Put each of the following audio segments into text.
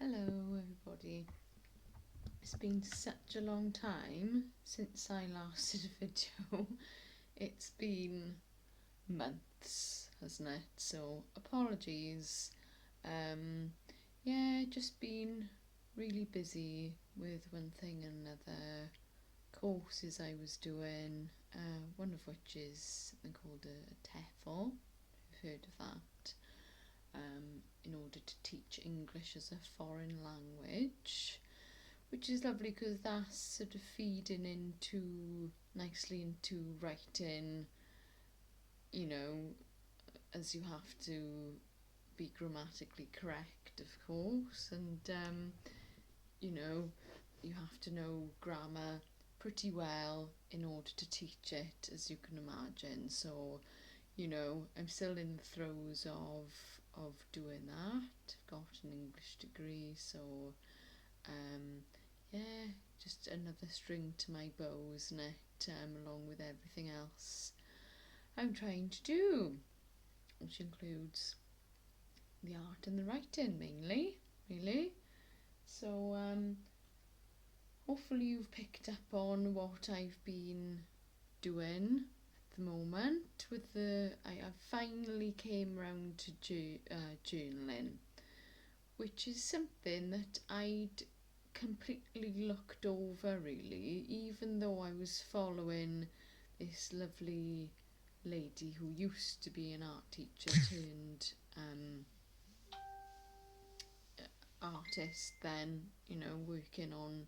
Hello everybody. It's been such a long time since I last did a video. It's been months, hasn't it? So apologies. Yeah, just been really busy with one thing and another. Courses I was doing, one of which is something called a TEFL, if you've heard of that. In order to teach English as a foreign language, which is lovely because that's sort of feeding nicely into writing, as you have to be grammatically correct, of course, and you have to know grammar pretty well in order to teach it, as you can imagine. So I'm still in the throes of doing that. I've got an English degree, so yeah, just another string to my bow, isn't it? Along with everything else I'm trying to do, which includes the art and the writing mainly, really. So hopefully you've picked up on what I've been doing the moment with I finally came round to journaling, which is something that I'd completely looked over, really, even though I was following this lovely lady who used to be an art teacher turned artist, then working on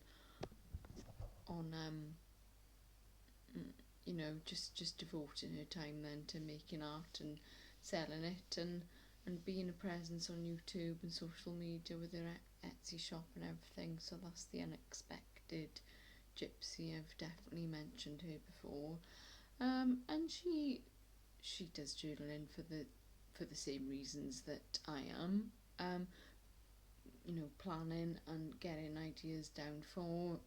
just devoting her time then to making art and selling it and being a presence on YouTube and social media with her Etsy shop and everything. So that's the unexpected gypsy. I've definitely mentioned her before, and she does journaling for the same reasons that I am, planning and getting ideas down for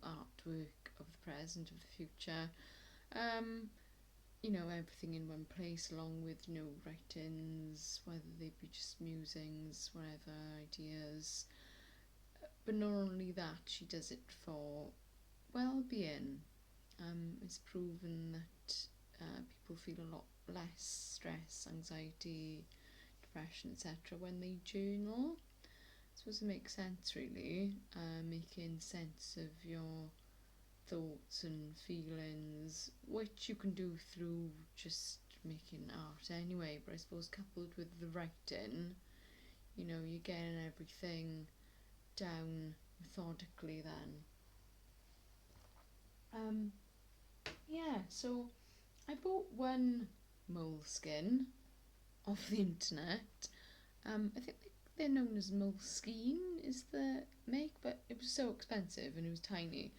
artwork of the present, of the future, everything in one place, along with writings, whether they be just musings, whatever, ideas. But not only that, she does it for well-being. It's proven that people feel a lot less stress, anxiety, depression, etc. when they journal. I suppose it makes sense, really, making sense of your thoughts and feelings, which you can do through just making art anyway, but I suppose coupled with the writing, you're getting everything down methodically then. Yeah, so I bought one Moleskin off the internet. I think they're known as Moleskin is the make, but it was so expensive and it was tiny.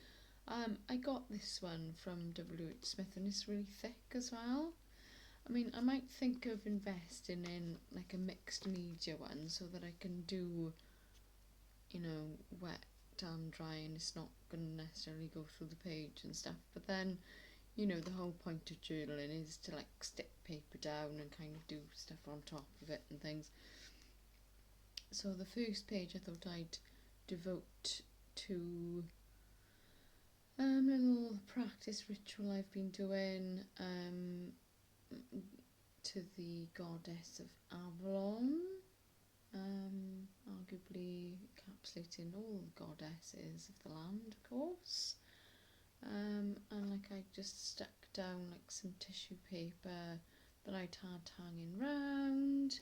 I got this one from WH Smith and it's really thick as well. I mean, I might think of investing in like a mixed media one so that I can do, wet and dry, and it's not going to necessarily go through the page and stuff. But then, the whole point of journaling is to like stick paper down and kind of do stuff on top of it and things. So the first page I thought I'd devote to a little practice ritual I've been doing to the goddess of Avalon, arguably encapsulating all the goddesses of the land, of course. And like I just stuck down like some tissue paper that I'd had hanging round,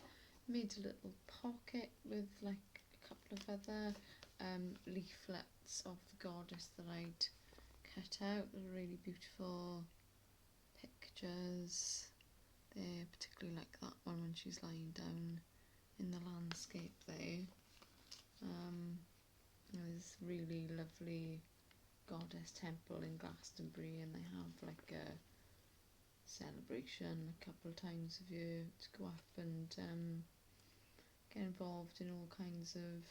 made a little pocket with like a couple of other leaflets of the goddess that I'd cut out. They're really beautiful pictures. They're particularly like that one when she's lying down in the landscape there. There's really lovely goddess temple in Glastonbury, and they have like a celebration a couple of times a year to go up and get involved in all kinds of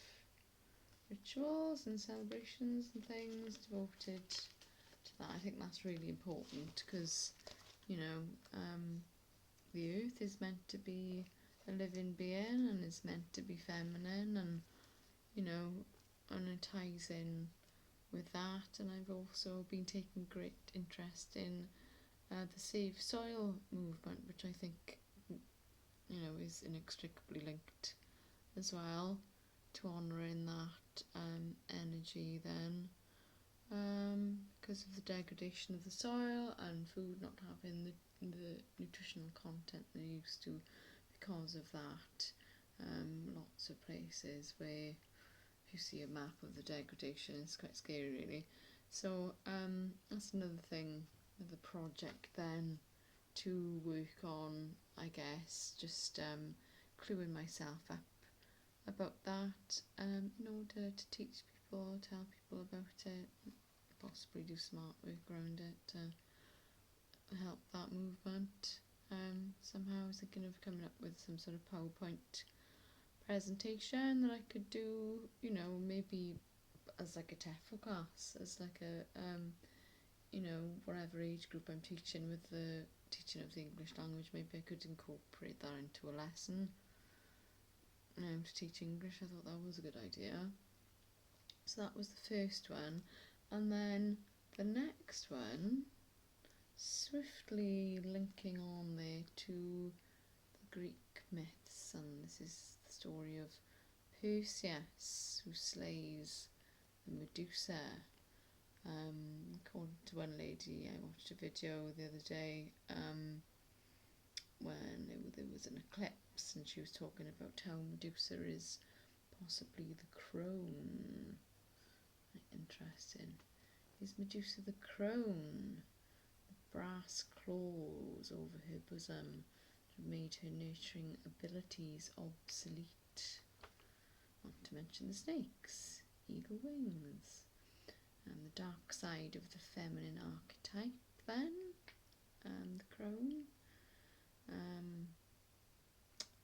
rituals and celebrations and things devoted to that. I think that's really important because the earth is meant to be a living being and is meant to be feminine, and you know, and it ties in with that. And I've also been taking great interest in the Save Soil movement, which I think, you know, is inextricably linked as well to honouring that energy then, because of the degradation of the soil and food not having the nutritional content they used to because of that. Lots of places where if you see a map of the degradation, it's quite scary really. So that's another thing, another project then to work on, I guess, just cluing myself up about that in order to teach people, tell people about it, possibly do some artwork around it to help that movement. Somehow I was thinking of coming up with some sort of PowerPoint presentation that I could do, you know, maybe as like a TEFL class, as like a, you know, whatever age group I'm teaching with the teaching of the English language, maybe I could incorporate that into a lesson to teach English. I thought that was a good idea. So that was the first one. And then the next one, swiftly linking on there to the Greek myths, and this is the story of Perseus who slays the Medusa. According to one lady, I watched a video the other day when there was an eclipse, and she was talking about how Medusa is possibly the crone. Interesting. Is Medusa the crone? The brass claws over her bosom made her nurturing abilities obsolete. Not to mention the snakes, eagle wings, and the dark side of the feminine archetype then, the crone.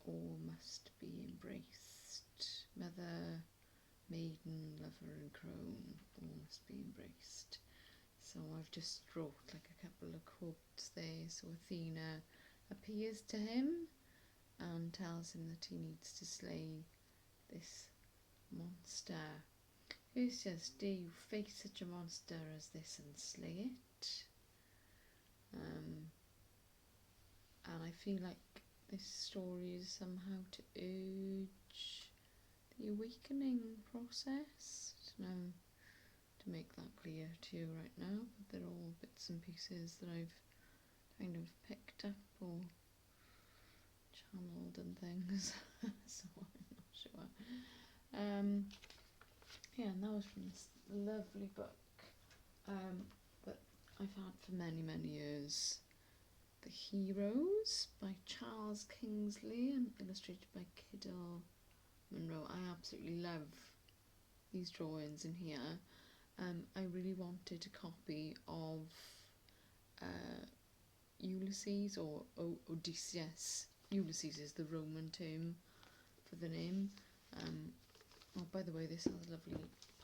All must be embraced. Mother, maiden, lover and crone, all must be embraced. So I've just wrote like a couple of quotes there. So Athena appears to him and tells him that he needs to slay this monster. Perseus, dare you face such a monster as this and slay it? And I feel like this story is somehow to urge the awakening process. I don't know to make that clear to you right now, but they're all bits and pieces that I've kind of picked up or channeled and things. So I'm not sure. Yeah, and that was from this lovely book that I've had for many, many years. The Heroes by Charles Kingsley and illustrated by Kiddle Monroe. I absolutely love these drawings in here. I really wanted a copy of Ulysses or Odysseus. Ulysses is the Roman term for the name. Oh, by the way, this has a lovely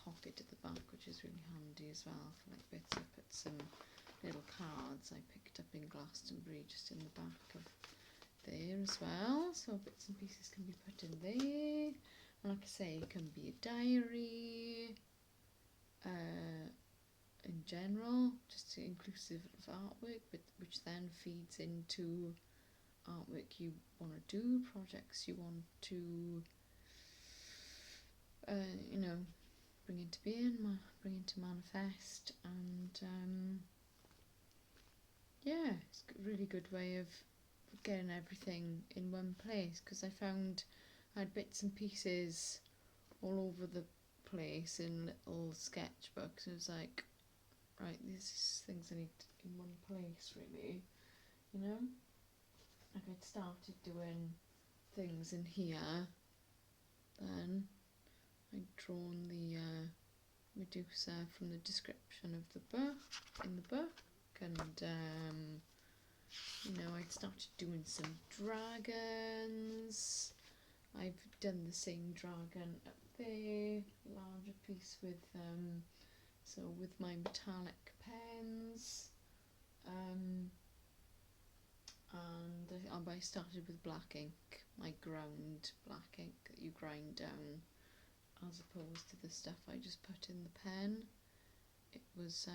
pocket at the back, which is really handy as well for like bits. I put some little cards I picked up in Glastonbury just in the back of there as well, so bits and pieces can be put in there. And like I say, it can be a diary in general, just inclusive of artwork, but which then feeds into artwork you want to do, projects you want to you know, bring into being, bring into manifest. And yeah, it's a really good way of getting everything in one place, because I found I had bits and pieces all over the place in little sketchbooks. It was like, right, these is things I need in one place really, you know. Like I'd started doing things in here, then I'd drawn the Medusa from the description of the book, in the book, and you know, I'd started doing some dragons. I've done the same dragon up there, larger piece with so with my metallic pens, and I started with black ink, my ground black ink that you grind down, as opposed to the stuff I just put in the pen. It was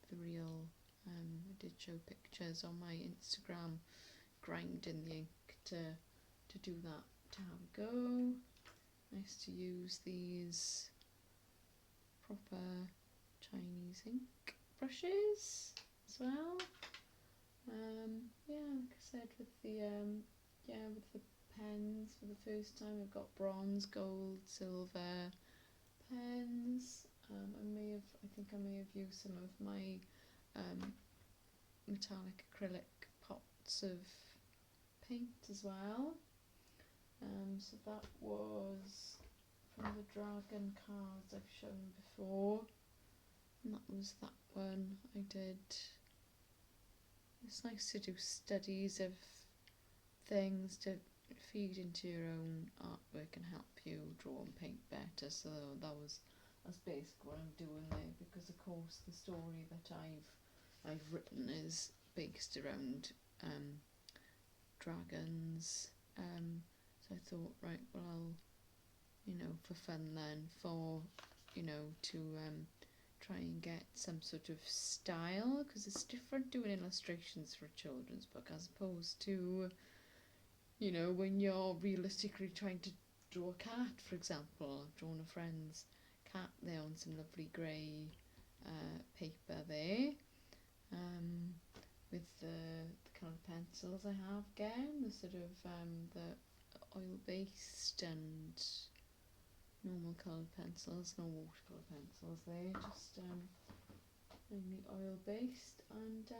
the real, I did show pictures on my Instagram, grinding the ink to do that, to have a go. Nice to use these proper Chinese ink brushes as well. Yeah, like I said, with the pens for the first time, I've got bronze, gold, silver pens. I think I may have used some of my metallic acrylic pots of paint as well. So that was from the dragon cards I've shown before, and that was that one I did. It's nice to do studies of things to feed into your own artwork and help you draw and paint better. So that's basically what I'm doing there, because of course the story that I've written is based around dragons. So I thought, right, well, I'll, for fun then, to try and get some sort of style, because it's different doing illustrations for a children's book as opposed to, when you're realistically trying to draw a cat, for example. I've drawn a friend's cat there on some lovely grey paper there, with the coloured pencils I have again, the sort of the oil-based and normal coloured pencils, no watercolour pencils there, just mainly oil-based, and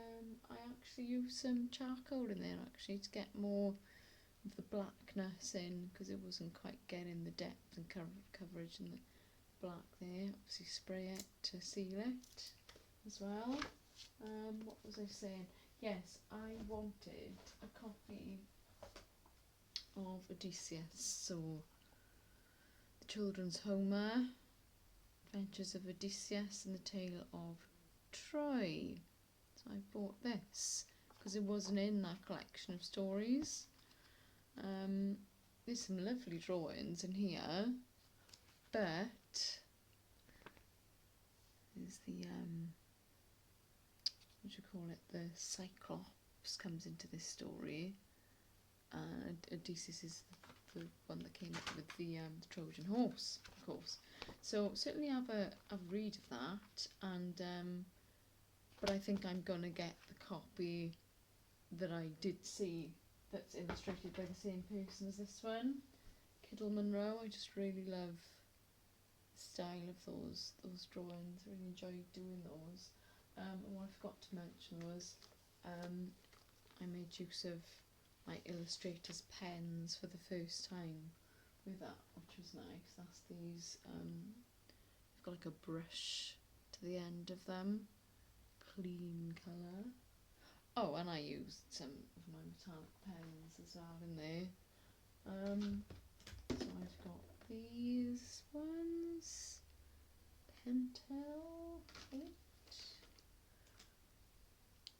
I actually use some charcoal in there actually to get more of the blackness in, because it wasn't quite getting the depth and coverage in the black there. Obviously spray it to seal it as well. What was I saying? Yes, I wanted a copy of Odysseus, so the children's Homer, Adventures of Odysseus and the Tale of Troy. So I bought this because it wasn't in that collection of stories. There's some lovely drawings in here, but there's the what do you call it? The Cyclops comes into this story, and Odysseus is the one that came up with the Trojan horse, of course. So certainly have a read of that, and but I think I'm gonna get the copy that I did see that's illustrated by the same person as this one, Kiddle Monroe. I just really love the style of those drawings. I really enjoyed doing those. And what I forgot to mention was I made use of my illustrator's pens for the first time with that, which was nice. That's these, they've got like a brush to the end of them, clean colour. Oh, and I used some of my metallic pens as well in there. So I've got these ones, Pentel plate,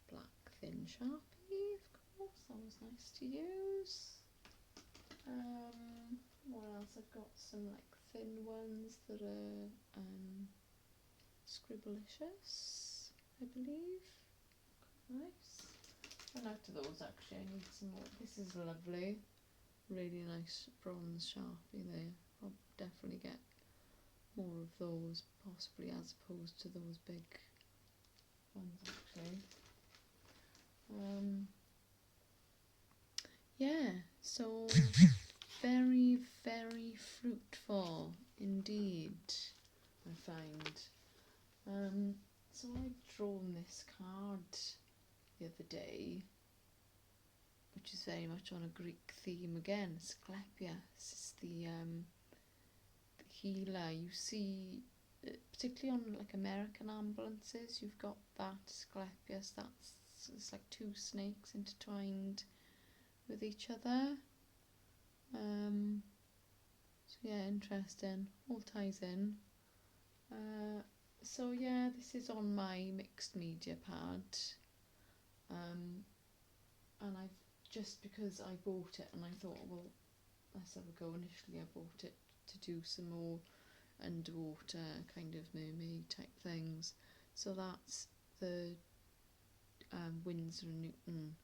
black thin Sharpie, of course, that was nice to use. What else? I've got some like thin ones that are Scribblicious, I believe. Nice. And out of those actually I need some more. This is lovely, really nice bronze Sharpie there. I'll definitely get more of those possibly, as opposed to those big ones actually. Yeah, so very, very fruitful indeed, I find. So I've drawn this card the other day, which is very much on a Greek theme again. Asclepius is the healer. You see, particularly on like American ambulances, you've got that Asclepius. It's like two snakes intertwined with each other. So yeah, interesting. All ties in. So yeah, this is on my mixed media pad. And I've just, because I bought it and I thought, well, let's have a go. Initially I bought it to do some more underwater kind of mermaid type things. So that's the Winsor & Newton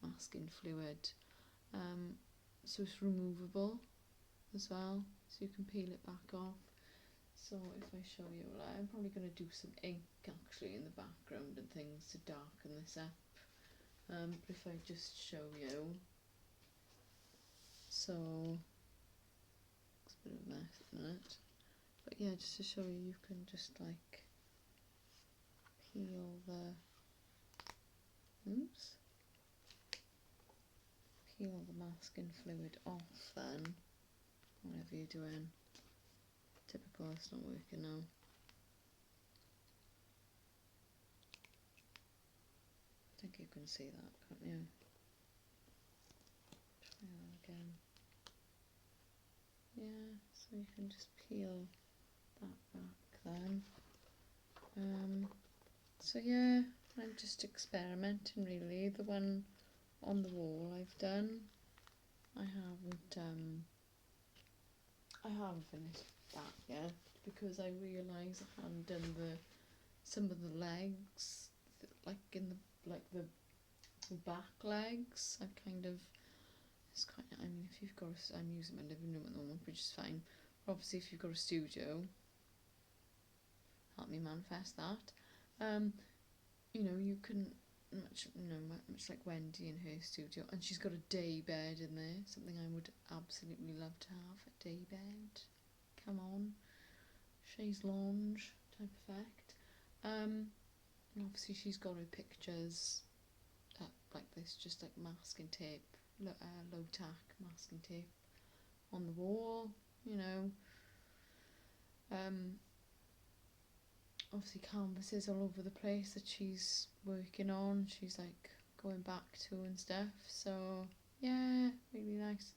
masking fluid. So it's removable as well, so you can peel it back off. So if I show you, I'm probably going to do some ink actually in the background and things to darken this up. But if I just show you, so it's a bit of a mess at the minute, but yeah, just to show you, you can just like peel the masking fluid off then, whatever you're doing. Typical, it's not working now. I think you can see that, can't you? Try that again. Yeah, so you can just peel that back then. So yeah, I'm just experimenting really. The one on the wall I've done. I haven't finished that yet because I realised I hadn't done some of the legs, like in the back legs. I've kind of, it's quite, I mean, if you've got I'm using my living room at the moment, which is fine. But obviously if you've got a studio, help me manifest that. You know, you can much like Wendy in her studio, and she's got a day bed in there, something I would absolutely love to have, a day bed. Come on, chaise lounge type effect. And obviously she's got her pictures like this, just like masking tape, low tack masking tape on the wall, you know. Obviously canvases all over the place that she's working on, she's like going back to and stuff, so yeah, really nice.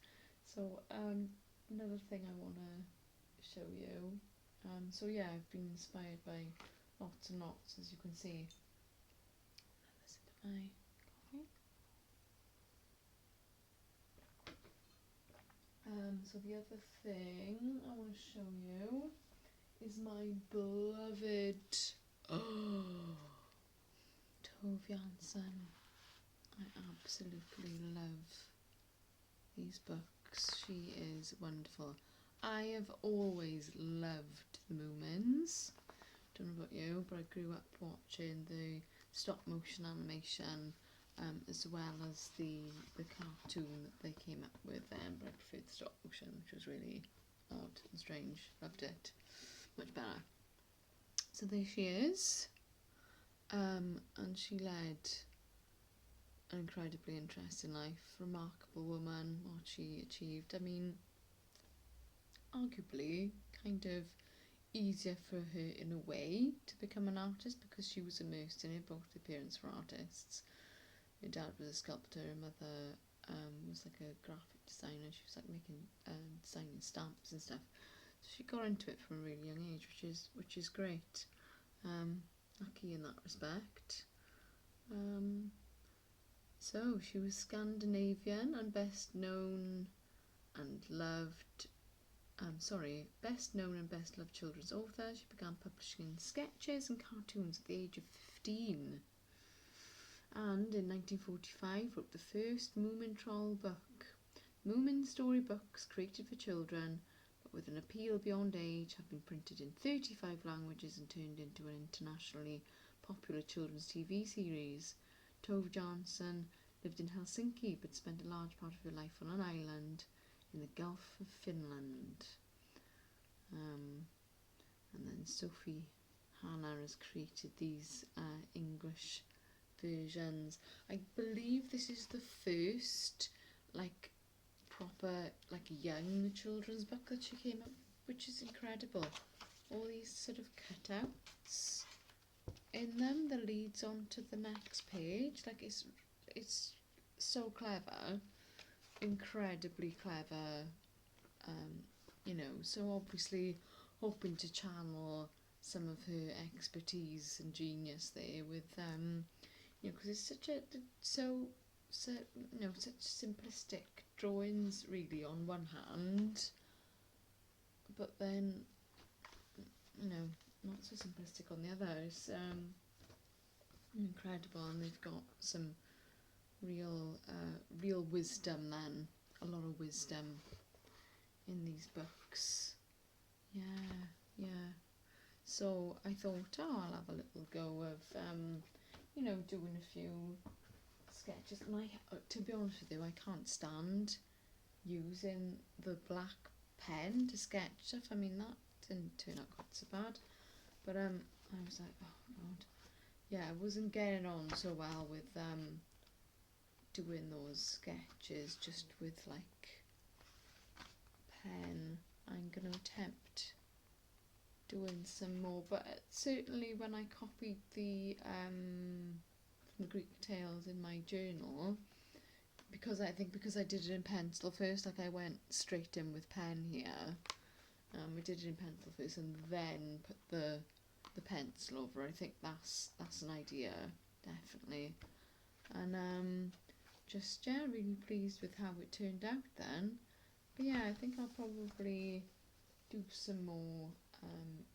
So another thing I want to show you, so yeah, I've been inspired by lots and lots, as you can see. So the other thing I want to show you is my beloved Tove Jansson. I absolutely love these books. She is wonderful. I have always loved the Moomins. Don't know about you, but I grew up watching the stop motion animation, as well as the cartoon that they came up with then, but I preferred the stop motion, which was really odd and strange. Loved it. Much better. So there she is, and she led an incredibly interesting life, remarkable woman, what she achieved. I mean, arguably kind of easier for her in a way to become an artist because she was immersed in it. Both the parents were artists. Her dad was a sculptor, her mother was like a graphic designer. She was like making designing stamps and stuff. So she got into it from a really young age, which is great. Lucky in that respect. So she was Scandinavian and best known and best loved children's author. She began publishing sketches and cartoons at the age of 15. And in 1945 wrote the first Moomin troll book. Moomin storybooks created for children, but with an appeal beyond age, have been printed in 35 languages and turned into an internationally popular children's TV series. Tove Jansson lived in Helsinki but spent a large part of her life on an island in the Gulf of Finland. And then Sophie Hannah has created these English versions. I believe this is the first like proper like young children's book that she came up with, which is incredible. All these sort of cutouts in them that leads on to the next page. Like it's so clever, incredibly clever. You know, so obviously hoping to channel some of her expertise and genius there with you know, because it's such simplistic drawings really on one hand, but then you know, not so simplistic on the other. It's incredible, and they've got some real wisdom then, a lot of wisdom in these books. Yeah. So I thought, oh, I'll have a little go of, you know, doing a few sketches. And to be honest with you, I can't stand using the black pen to sketch stuff. I mean, that didn't turn out quite so bad. But I was like, oh God. Yeah, I wasn't getting on so well with doing those sketches just with like pen. I'm going to attempt doing some more, but certainly when I copied the Greek tales in my journal, because I did it in pencil first, like I went straight in with pen here. We did it in pencil first and then put the pencil over. I think that's an idea, definitely. And just really pleased with how it turned out then. But yeah, I think I'll probably do some more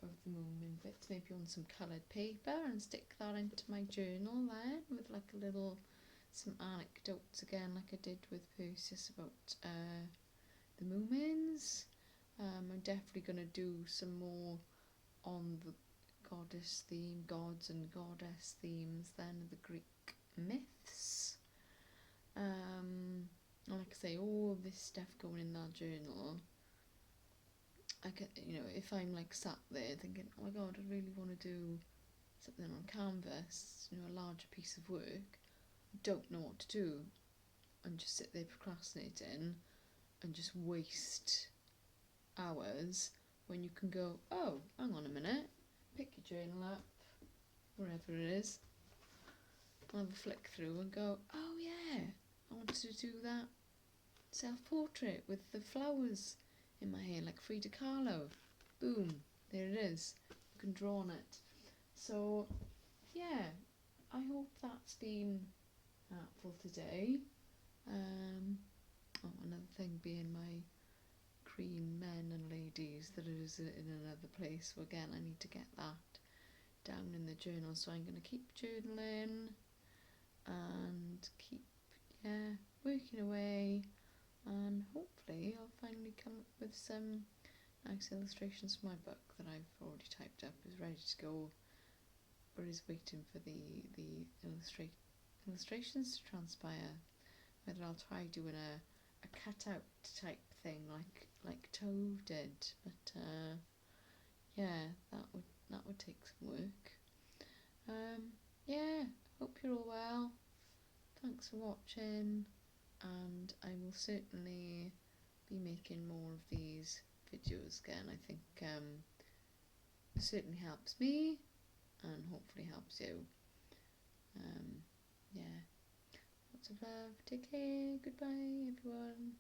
of the Moomin bits, maybe on some coloured paper, and stick that into my journal then, with like some anecdotes again, like I did with Perseus about the Moomins. I'm definitely going to do some more on the goddess theme, gods and goddess themes then, of the Greek myths. Like I say, all this stuff going in that journal, I can, you know, if I'm like sat there thinking, oh my God, I really want to do something on canvas, you know, a larger piece of work, don't know what to do, and just sit there procrastinating and just waste hours, when you can go, oh, hang on a minute, pick your journal up, wherever it is, have a flick through and go, oh yeah, I wanted to do that self-portrait with the flowers in my hair, like Frida Kahlo. Boom, there it is. You can draw on it. So, yeah, I hope that's been helpful today. Another thing being my cream men and ladies that is in another place. So again, I need to get that down in the journal. So I'm going to keep journaling and keep, working away. And hopefully I'll finally come up with some nice illustrations for my book that I've already typed up, is ready to go, but is waiting for the illustrations to transpire. Whether I'll try doing a cutout type thing like Tove did, but that would take some work. Hope you're all well. Thanks for watching, and I will certainly be making more of these videos again. I think it certainly helps me, and hopefully helps you. Lots of love. Take care. Goodbye, everyone.